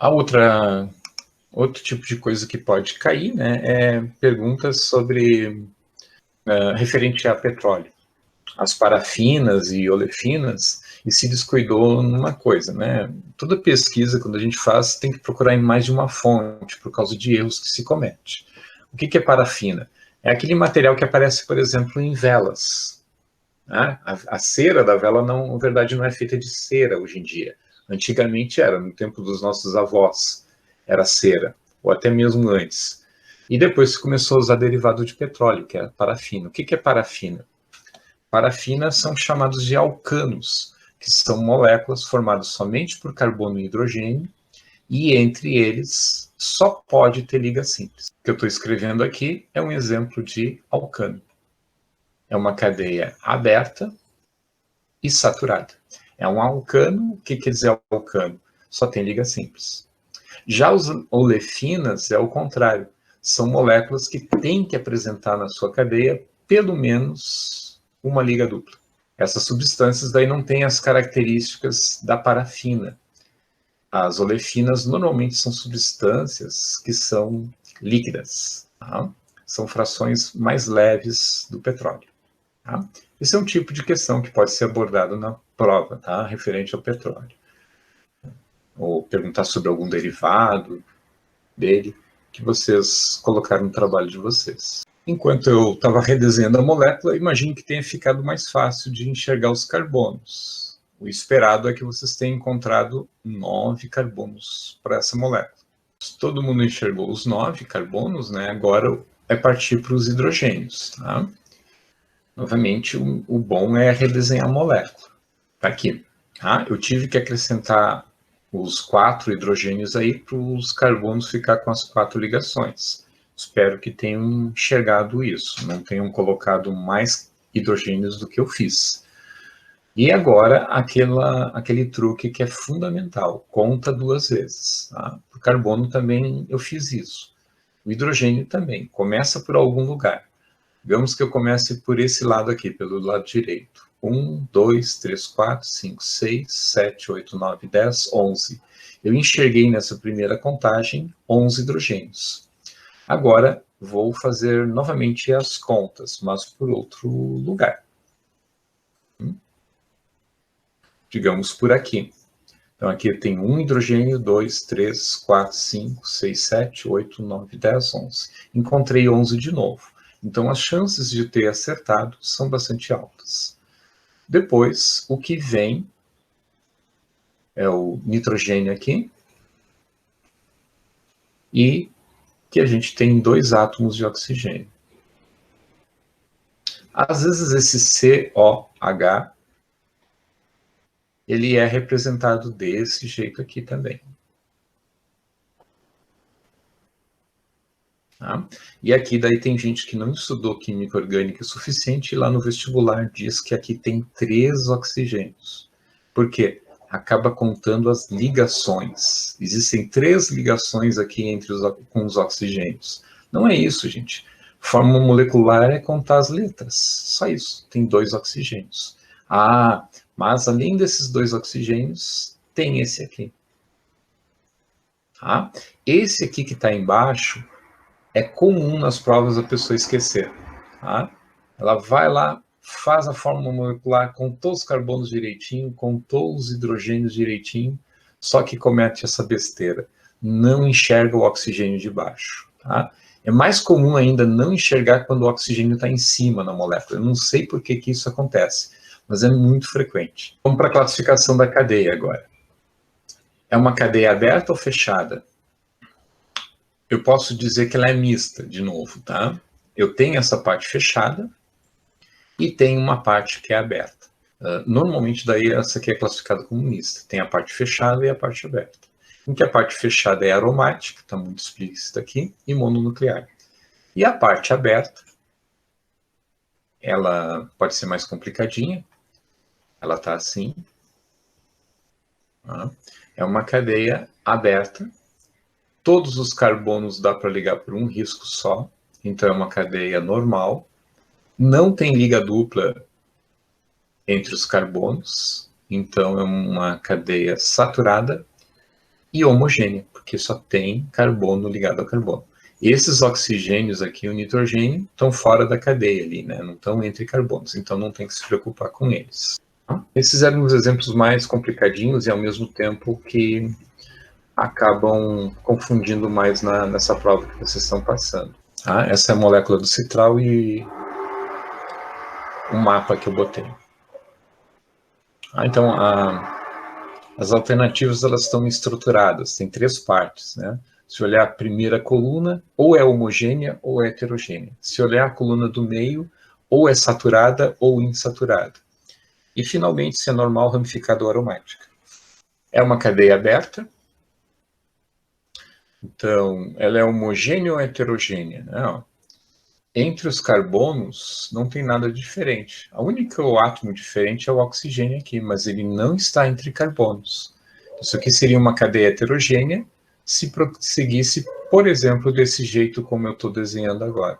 Outro tipo de coisa que pode cair, né, é perguntas sobre referente a petróleo, as parafinas e olefinas, e se descuidou numa coisa, né? Toda pesquisa, quando a gente faz, tem que procurar em mais de uma fonte, por causa de erros que se comete. O que é parafina? É aquele material que aparece, por exemplo, em velas. Né? A cera da vela, não, na verdade, não é feita de cera hoje em dia. Antigamente era, no tempo dos nossos avós, era cera, ou até mesmo antes. E depois se começou a usar derivado de petróleo, que é a parafina. O que é parafina? Parafina são chamados de alcanos, que são moléculas formadas somente por carbono e hidrogênio, e entre eles só pode ter liga simples. O que eu estou escrevendo aqui é um exemplo de alcano. É uma cadeia aberta e saturada. É um alcano. O que quer dizer alcano? Só tem liga simples. Já os olefinas é o contrário. São moléculas que têm que apresentar na sua cadeia pelo menos uma liga dupla. Essas substâncias daí não têm as características da parafina. As olefinas normalmente são substâncias que são líquidas, tá? São frações mais leves do petróleo. Tá? Esse é um tipo de questão que pode ser abordado na prova, tá? Referente ao petróleo. Ou perguntar sobre algum derivado dele que vocês colocaram no trabalho de vocês. Enquanto eu estava redesenhando a molécula, imagino que tenha ficado mais fácil de enxergar os carbonos. O esperado é que vocês tenham encontrado 9 carbonos para essa molécula. Se todo mundo enxergou os 9 carbonos, né, agora é partir para os hidrogênios. Tá? Novamente, o bom é redesenhar a molécula. Tá aqui. Tá? Eu tive que acrescentar os 4 hidrogênios aí para os carbonos ficar com as 4 ligações. Espero que tenham enxergado isso, não tenham colocado mais hidrogênios do que eu fiz. E agora, aquele truque que é fundamental, conta 2 vezes. Tá? O carbono também eu fiz isso. O hidrogênio também, começa por algum lugar. Digamos que eu comece por esse lado aqui, pelo lado direito. 1, 2, 3, 4, 5, 6, 7, 8, 9, 10, 11. Eu enxerguei nessa primeira contagem 11 hidrogênios. Agora, vou fazer novamente as contas, mas por outro lugar. Digamos por aqui. Então, aqui eu tenho 1 hidrogênio, 2, 3, 4, 5, 6, 7, 8, 9, 10, 11. Encontrei 11 de novo. Então, as chances de ter acertado são bastante altas. Depois, o que vem é o nitrogênio aqui, e que a gente tem 2 átomos de oxigênio. Às vezes, esse COH, ele é representado desse jeito aqui também. Tá? E aqui daí tem gente que não estudou química orgânica o suficiente e lá no vestibular diz que aqui tem 3 oxigênios. Por quê? Acaba contando as ligações. Existem 3 ligações aqui com os oxigênios. Não é isso, gente. Fórmula molecular é contar as letras. Só isso. Tem 2 oxigênios. Ah, mas além desses 2 oxigênios, tem esse aqui. Tá? Esse aqui que está embaixo é comum nas provas a pessoa esquecer. Tá? Ela vai lá, faz a fórmula molecular, contou os carbonos direitinho, contou os hidrogênios direitinho, só que comete essa besteira. Não enxerga o oxigênio de baixo. Tá? É mais comum ainda não enxergar quando o oxigênio está em cima na molécula. Eu não sei por que isso acontece, mas é muito frequente. Vamos para a classificação da cadeia agora. É uma cadeia aberta ou fechada? Eu posso dizer que ela é mista, de novo, tá? Eu tenho essa parte fechada e tenho uma parte que é aberta. Normalmente, daí, essa aqui é classificada como mista. Tem a parte fechada e a parte aberta. Em que a parte fechada é aromática, está muito explícita aqui, e mononuclear. E a parte aberta, ela pode ser mais complicadinha. Ela está assim. Tá? É uma cadeia aberta. Todos os carbonos dá para ligar por um risco só, então é uma cadeia normal. Não tem liga dupla entre os carbonos, então é uma cadeia saturada. e homogênea, porque só tem carbono ligado a carbono. Esses oxigênios aqui, o nitrogênio, estão fora da cadeia ali, né? Não estão entre carbonos, então não tem que se preocupar com eles. Esses eram os exemplos mais complicadinhos e, ao mesmo tempo, que acabam confundindo mais nessa prova que vocês estão passando. Tá? Essa é a molécula do citral e o mapa que eu botei. Então, as alternativas elas estão estruturadas, tem 3 partes, né? Se olhar a primeira coluna, ou é homogênea ou é heterogênea. Se olhar a coluna do meio, ou é saturada ou insaturada. E, finalmente, se é normal, ramificada ou aromática. É uma cadeia aberta. Então, ela é homogênea ou heterogênea? Não. Entre os carbonos, não tem nada diferente. O único átomo diferente é o oxigênio aqui, mas ele não está entre carbonos. Isso aqui seria uma cadeia heterogênea se prosseguisse, por exemplo, desse jeito como eu estou desenhando agora.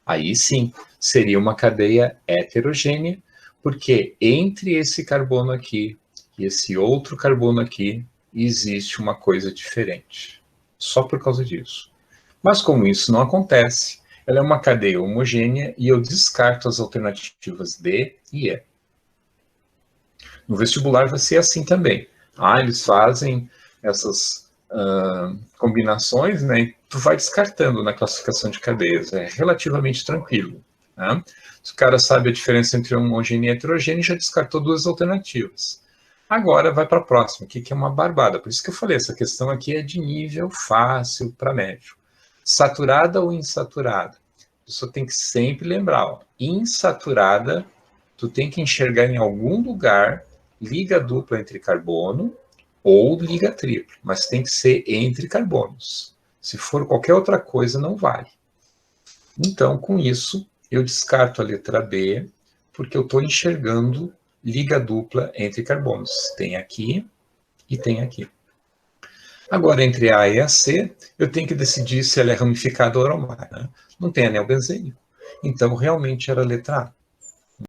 Aí sim, seria uma cadeia heterogênea, porque entre esse carbono aqui e esse outro carbono aqui, existe uma coisa diferente. Só por causa disso. Mas como isso não acontece, ela é uma cadeia homogênea e eu descarto as alternativas D e E. No vestibular vai ser assim também. Eles fazem essas combinações, né? E tu vai descartando na classificação de cadeias. É relativamente tranquilo. Né? Se o cara sabe a diferença entre homogêneo e heterogêneo, já descartou 2 alternativas. Agora vai para a próxima, que é uma barbada. Por isso que eu falei, essa questão aqui é de nível fácil para médio. Saturada ou insaturada? Tu só tem que sempre lembrar, insaturada, tu tem que enxergar em algum lugar liga dupla entre carbono ou liga tripla, mas tem que ser entre carbonos. Se for qualquer outra coisa, não vale. Então, com isso, eu descarto a letra B, porque eu estou enxergando liga dupla entre carbonos. Tem aqui e tem aqui. Agora, entre A e a C, eu tenho que decidir se ela é ramificada ou aromática. Né? Não tem anel benzênico. Então, realmente era a letra A.